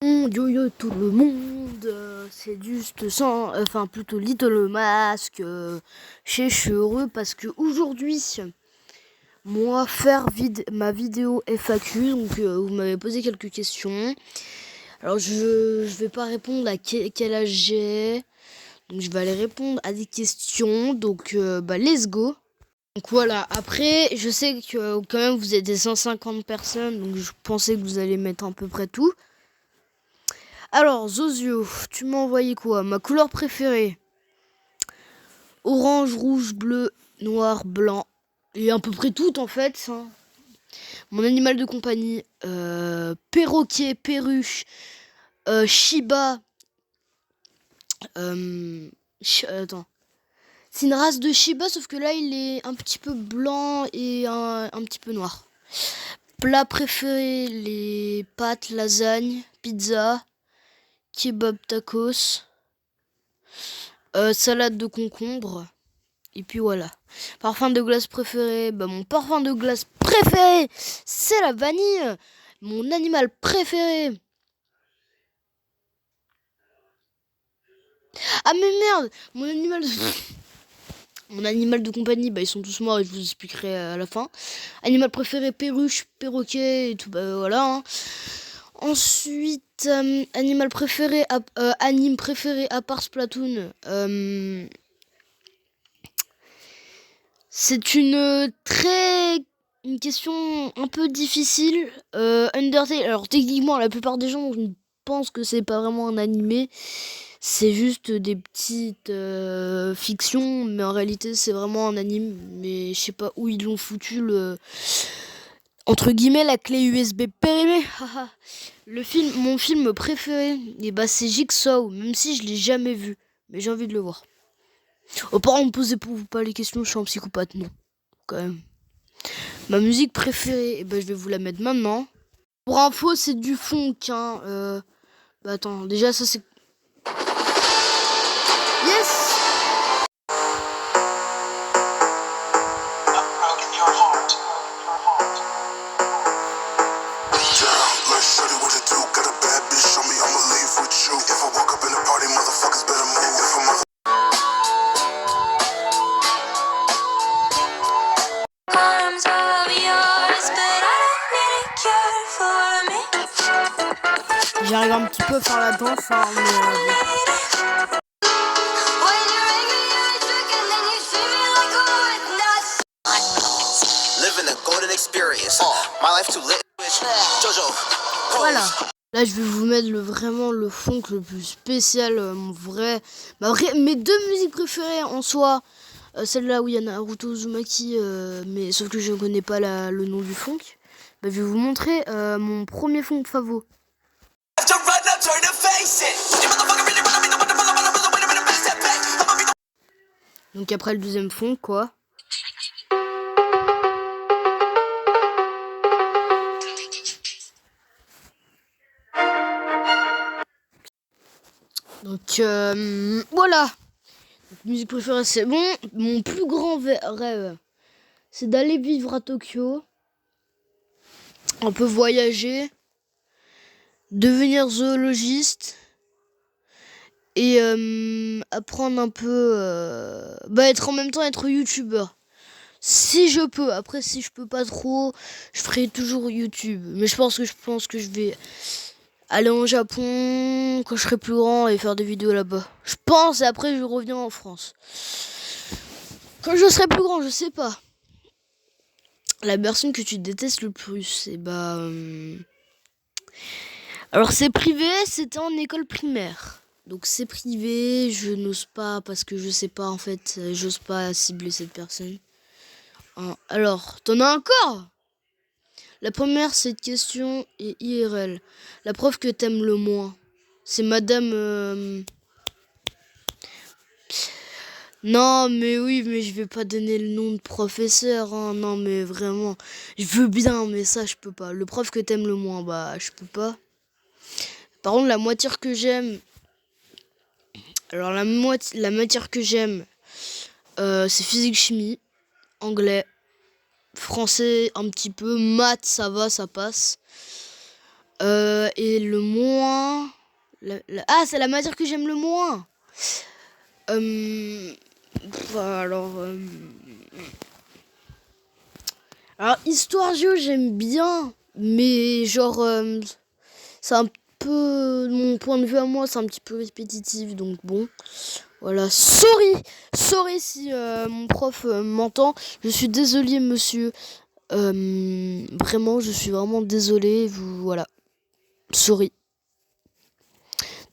Yo tout le monde, c'est juste sans, enfin plutôt Little Mask. Je suis heureux parce que aujourd'hui, moi faire ma vidéo FAQ, donc vous m'avez posé quelques questions. Alors je vais pas répondre à quel âge j'ai, donc je vais aller répondre à des questions. Donc let's go. Donc voilà, après je sais que quand même vous êtes des 150 personnes, donc je pensais que vous allez mettre à peu près tout. Alors, Zozio, tu m'as envoyé quoi? Ma couleur préférée? Orange, rouge, bleu, noir, blanc. Et à peu près toutes en fait. Hein. Mon animal de compagnie, perroquet, perruche, Shiba. Attends. C'est une race de Shiba, sauf que là il est un petit peu blanc et un petit peu noir. Plat préféré, les pâtes, lasagne, pizza, kebab, tacos. Salade de concombre. Et puis voilà. Parfum de glace préféré. Mon parfum de glace préféré, c'est la vanille. Mon animal préféré. Ah mais merde. Mon animal de compagnie, ils sont tous morts et je vous expliquerai à la fin. Animal préféré, perruche, perroquet et tout. Voilà. Hein. Ensuite, animal préféré, anime préféré à part Splatoon. C'est une question un peu difficile. Undertale, alors techniquement la plupart des gens pensent que c'est pas vraiment un animé. C'est juste des petites fictions, mais en réalité c'est vraiment un anime. Mais je sais pas où ils l'ont foutu entre guillemets la clé USB périmée. Mon film préféré, c'est Jigsaw, même si je l'ai jamais vu. Mais j'ai envie de le voir. Par contre, me posez pas les questions, je suis un psychopathe, non. Quand même. Ma musique préférée, je vais vous la mettre maintenant. Pour info, c'est du funk, hein. Attends, déjà ça c'est... Yes! J'arrive un petit peu à faire la danse, hein, mais... Voilà. Là, je vais vous mettre vraiment le funk le plus spécial, mes deux musiques préférées en soi. Celle-là où il y a Naruto Uzumaki, mais sauf que je ne connais pas le nom du funk. Je vais vous montrer mon premier funk favori. Donc après le deuxième fond, quoi. Donc voilà. Donc, musique préférée, c'est bon. Mon plus grand rêve, c'est d'aller vivre à Tokyo. Un peu voyager. Devenir zoologiste. Et apprendre un peu... être en même temps être youtubeur. Si je peux. Après, si je peux pas trop, je ferai toujours YouTube. Mais je pense que je vais aller au Japon quand je serai plus grand et faire des vidéos là-bas. Je pense, et après je reviens en France. Quand je serai plus grand, je sais pas. La personne que tu détestes le plus, alors c'est privé, c'était en école primaire. Donc c'est privé, je n'ose pas parce que je sais pas en fait, j'ose pas cibler cette personne. Alors, t'en as encore? La première, cette question est IRL. La prof que t'aimes le moins, c'est madame... Non, mais oui, mais je vais pas donner le nom de professeur, hein. Non, mais vraiment, je veux bien, mais ça, je peux pas. Le prof que t'aimes le moins, je peux pas. Par contre, la matière que j'aime... Alors, la matière que j'aime, c'est physique-chimie, anglais, français un petit peu, maths, ça va, ça passe. Et le moins... Ah, c'est la matière que j'aime le moins. Alors, histoire géo, j'aime bien. Mais genre, c'est un peu... Mon point de vue à moi, c'est un petit peu répétitif. Donc bon, voilà. Sorry si mon prof m'entend. Je suis désolé, monsieur. Vraiment, je suis vraiment désolé. Voilà. Sorry.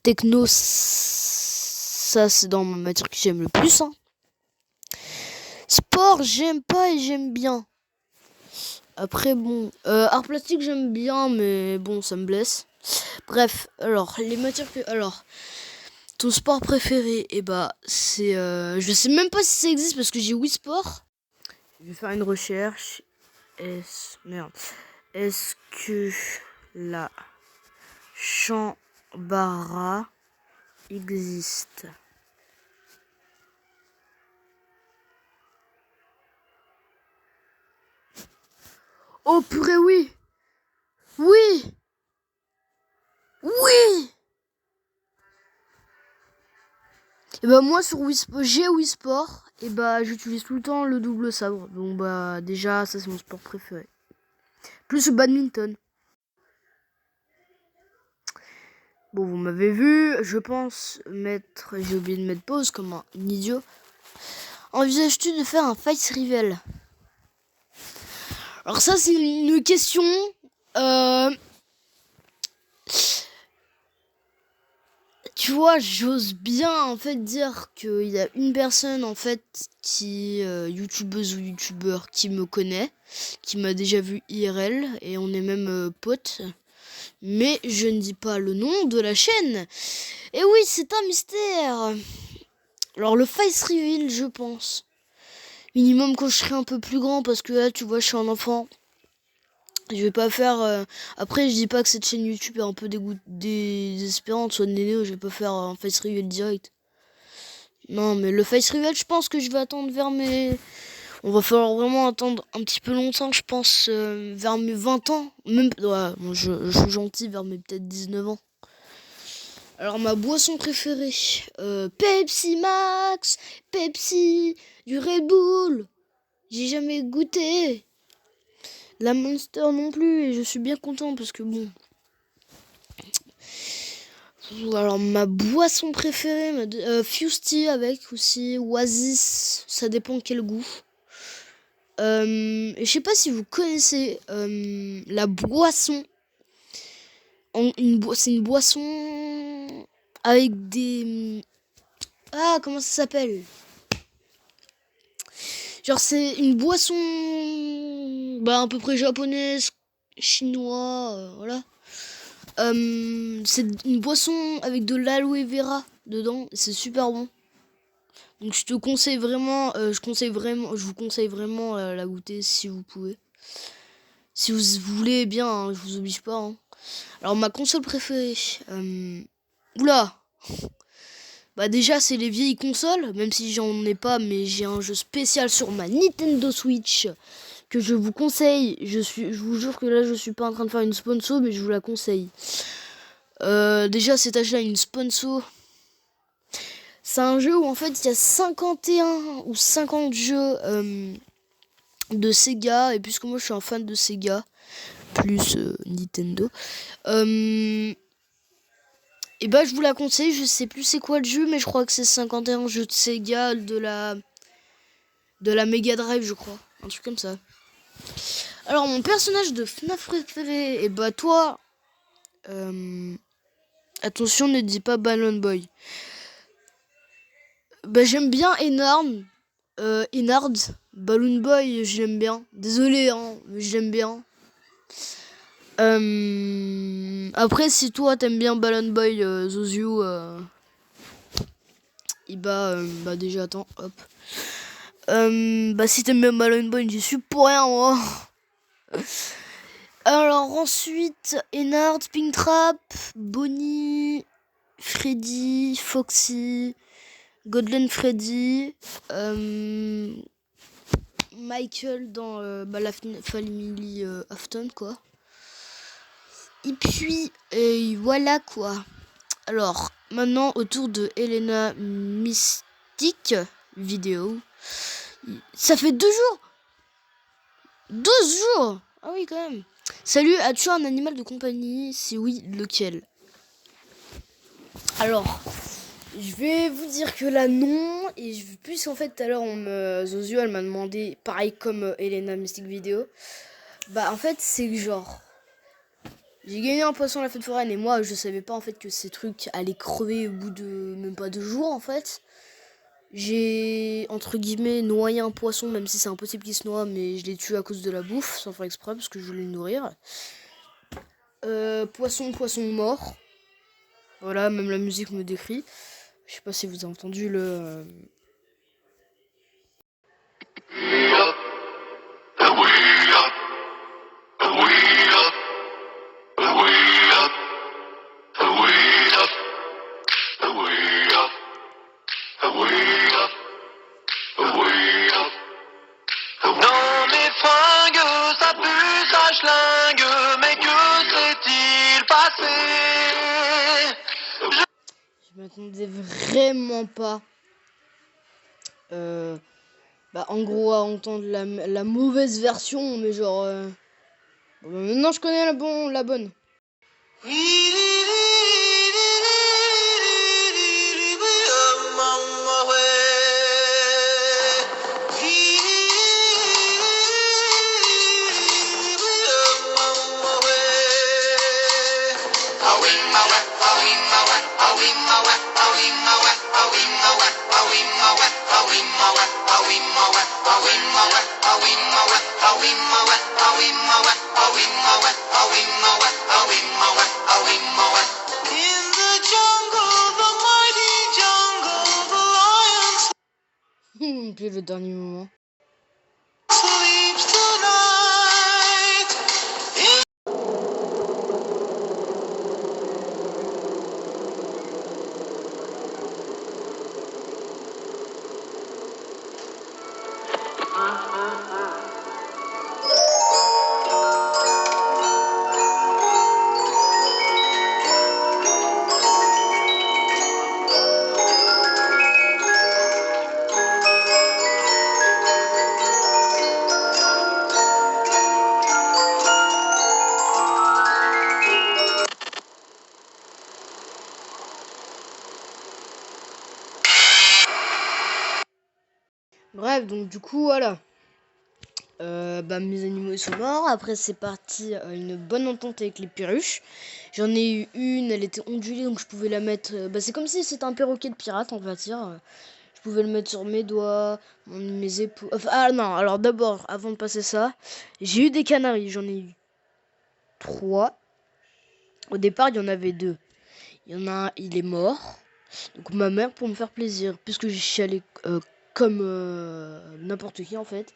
Techno, ça c'est dans ma matière que j'aime le plus. Hein. Sport, j'aime pas et j'aime bien. Après, bon, art plastique, j'aime bien, mais bon, ça me blesse. Bref, alors, les matières que... Alors, ton sport préféré, c'est... je sais même pas si ça existe parce que j'ai Wii Sport. Je vais faire une recherche. Est-ce que la Chambara existe? Oh purée, oui! Oui! Oui! Et moi sur j'ai Wii Sport et j'utilise tout le temps le double sabre. Donc déjà ça c'est mon sport préféré. Plus le badminton. Bon, vous m'avez vu, je pense j'ai oublié de mettre pause comme un idiot. Envisages-tu de faire un face reveal? Alors ça c'est une question. Tu vois, j'ose bien en fait dire qu'il y a une personne en fait qui youtubeuse ou youtubeur qui me connaît, qui m'a déjà vu IRL et on est même potes. Mais je ne dis pas le nom de la chaîne. Et oui, c'est un mystère. Alors le face reveal, je pense. Minimum quand je serai un peu plus grand parce que là, tu vois, je suis un enfant. Je vais pas faire... Après, je dis pas que cette chaîne YouTube est un peu désespérante, soit néné, je vais pas faire un face reveal direct. Non, mais le face reveal, je pense que je vais attendre vers mes... On va falloir vraiment attendre un petit peu longtemps, je pense, vers mes 20 ans. Même, ouais, bon, je suis gentil, vers mes peut-être 19 ans. Alors, ma boisson préférée, Pepsi Max, Pepsi, du Red Bull. J'ai jamais goûté. La Monster non plus, et je suis bien content parce que bon... Alors, ma boisson préférée, Fusty avec aussi, Oasis, ça dépend quel goût. Je sais pas si vous connaissez la boisson. C'est une boisson avec des... Ah, comment ça s'appelle? Genre c'est une boisson à peu près japonaise, chinois, voilà. C'est une boisson avec de l'aloe vera dedans, c'est super bon. Donc je vous conseille vraiment la goûter si vous pouvez. Si vous voulez bien, hein, je vous oblige pas. Hein. Alors ma console préférée, oula. Déjà c'est les vieilles consoles, même si j'en ai pas, mais j'ai un jeu spécial sur ma Nintendo Switch que je vous conseille. Je vous jure que là je suis pas en train de faire une sponsor, mais je vous la conseille. Déjà cet achat une sponsor. C'est un jeu où en fait il y a 51 ou 50 jeux de Sega, et puisque moi je suis un fan de Sega, plus Nintendo, et je vous la conseille, je sais plus c'est quoi le jeu, mais je crois que c'est 51 jeux de Sega de la Mega Drive, je crois. Un truc comme ça. Alors, mon personnage de FNAF préféré, toi, attention, ne dis pas Balloon Boy. J'aime bien Enard, Balloon Boy, je l'aime bien. Désolé, hein, mais je l'aime bien. Après, si toi t'aimes bien Balloon Boy, Zoziou, déjà attends, hop. Si t'aimes bien Balloon Boy, j'y suis pour rien, moi. Alors ensuite, Enard, Springtrap, Bonnie, Freddy, Foxy, Godland Freddy, Michael dans la Family Afton, quoi. Et puis, voilà quoi. Alors, maintenant, autour de Elena Mystique vidéo. Ça fait 2 jours 12 jours. Ah oui, quand même. Salut, as-tu un animal de compagnie? Si oui, lequel? Alors, je vais vous dire que là, non. Et puisqu'en fait, tout à l'heure, Zozio, elle m'a demandé, pareil comme Elena Mystique vidéo. Bah, en fait, c'est que genre... J'ai gagné un poisson à la fête foraine et moi je savais pas en fait que ces trucs allaient crever au bout de même pas 2 jours en fait. J'ai entre guillemets noyé un poisson même si c'est impossible qu'il se noie mais je l'ai tué à cause de la bouffe sans faire exprès parce que je voulais le nourrir. Poisson mort. Voilà, même la musique me décrit. Je sais pas si vous avez entendu le... Dans mes fringues, ça pue, ça schlingue, mais que s'est-il passé? Je m'attendais vraiment pas. Bah en gros à entendre la mauvaise version mais genre... Bon, maintenant je connais la bonne. Puis le dernier moment. Bref, donc du coup, voilà. Bah, mes animaux ils sont morts. Après, c'est parti une bonne entente avec les perruches. J'en ai eu une, elle était ondulée, donc je pouvais la mettre... bah, c'est comme si c'était un perroquet de pirate, on va dire. Je pouvais le mettre sur mes doigts, mes épaules... Enfin, ah non, alors d'abord, avant de passer ça, j'ai eu des canaris. J'en ai eu 3. Au départ, il y en avait 2. Il y en a un, il est mort. Donc ma mère, pour me faire plaisir, puisque j'ai chialé comme n'importe qui en fait,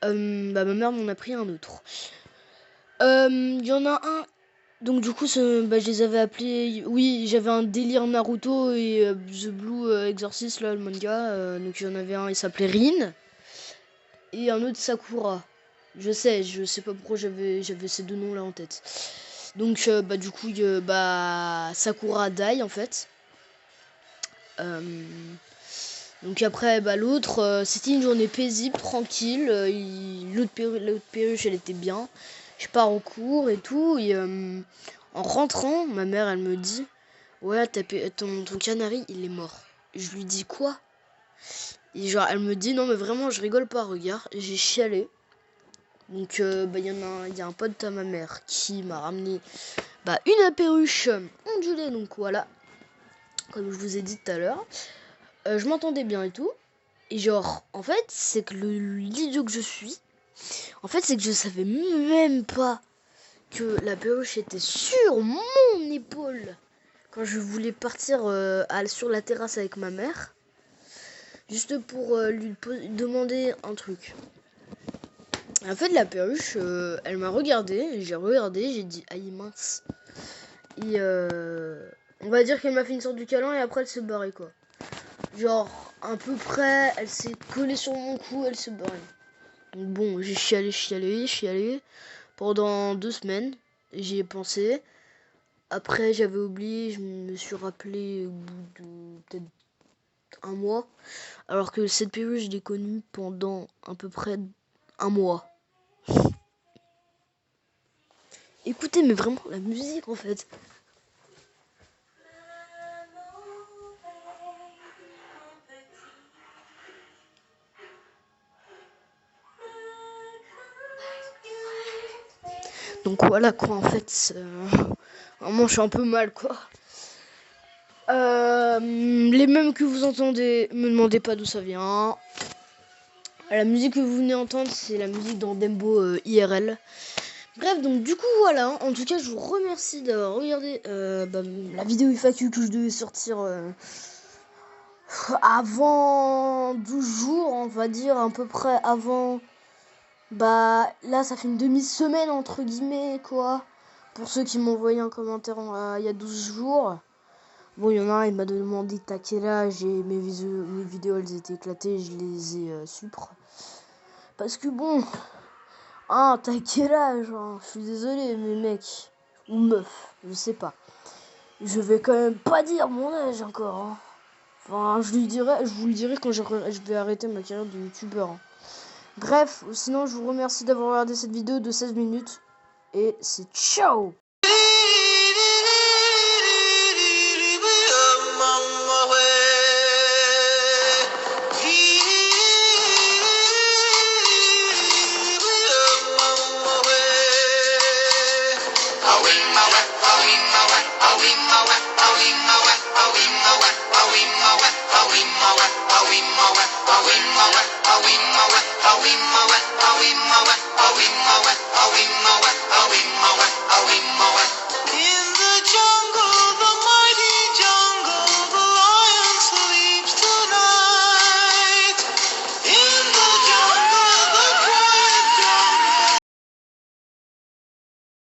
bah, ma mère m'en a pris un autre. Il y en a un, donc du coup bah, je les avais appelés, oui j'avais un délire Naruto et The Blue Exorcist là, le manga, donc il y en avait un, il s'appelait Rin, et un autre Sakura. Je sais pas pourquoi j'avais ces 2 noms là en tête. Donc bah du coup bah Sakura die en fait. Donc après bah l'autre c'était une journée paisible, tranquille, l'autre perruche elle était bien. Je pars au cours et tout et en rentrant ma mère elle me dit ouais ton canari il est mort. Je lui dis quoi? Et genre elle me dit non mais vraiment je rigole pas, regarde. J'ai chialé. Donc bah il y a un pote à ma mère qui m'a ramené bah une perruche ondulée, donc voilà, comme je vous ai dit tout à l'heure. Je m'entendais bien et tout. Et genre, en fait, c'est que l'idiot que je suis, en fait, c'est que je savais même pas que la perruche était sur mon épaule quand je voulais partir sur la terrasse avec ma mère, juste pour lui demander un truc. En fait, la perruche, elle m'a regardé, j'ai dit aïe mince. Et on va dire qu'elle m'a fait une sorte de câlin et après elle s'est barrée quoi. Genre, à peu près, elle s'est collée sur mon cou, elle s'est barrée. Donc bon, j'ai chialé pendant 2 semaines. j'y ai pensé. Après, j'avais oublié, je me suis rappelé au bout de peut-être un mois. Alors que cette période, je l'ai connue pendant à peu près un mois. Écoutez, mais vraiment, la musique en fait. Donc voilà quoi, en fait. Vraiment, je suis un peu mal quoi. Les mêmes que vous entendez, me demandez pas d'où ça vient. La musique que vous venez d'entendre, c'est la musique dans Dembo IRL. Bref, donc du coup voilà, en tout cas je vous remercie d'avoir regardé la vidéo FAQ que je devais sortir avant 12 jours, on va dire à peu près avant, là ça fait une demi-semaine entre guillemets quoi, pour ceux qui m'ont envoyé un commentaire il y a 12 jours. Bon, il y en a un, il m'a demandé t'as quel âge et mes vidéos elles étaient éclatées, je les ai supres. Parce que bon... Ah, t'as quel âge hein? Je suis désolé, mais mec, ou meuf, je sais pas. Je vais quand même pas dire mon âge encore. Hein. Enfin, je vous le dirai quand je vais arrêter ma carrière de youtubeur. Hein. Bref, sinon je vous remercie d'avoir regardé cette vidéo de 16 minutes. Et c'est ciao! Are we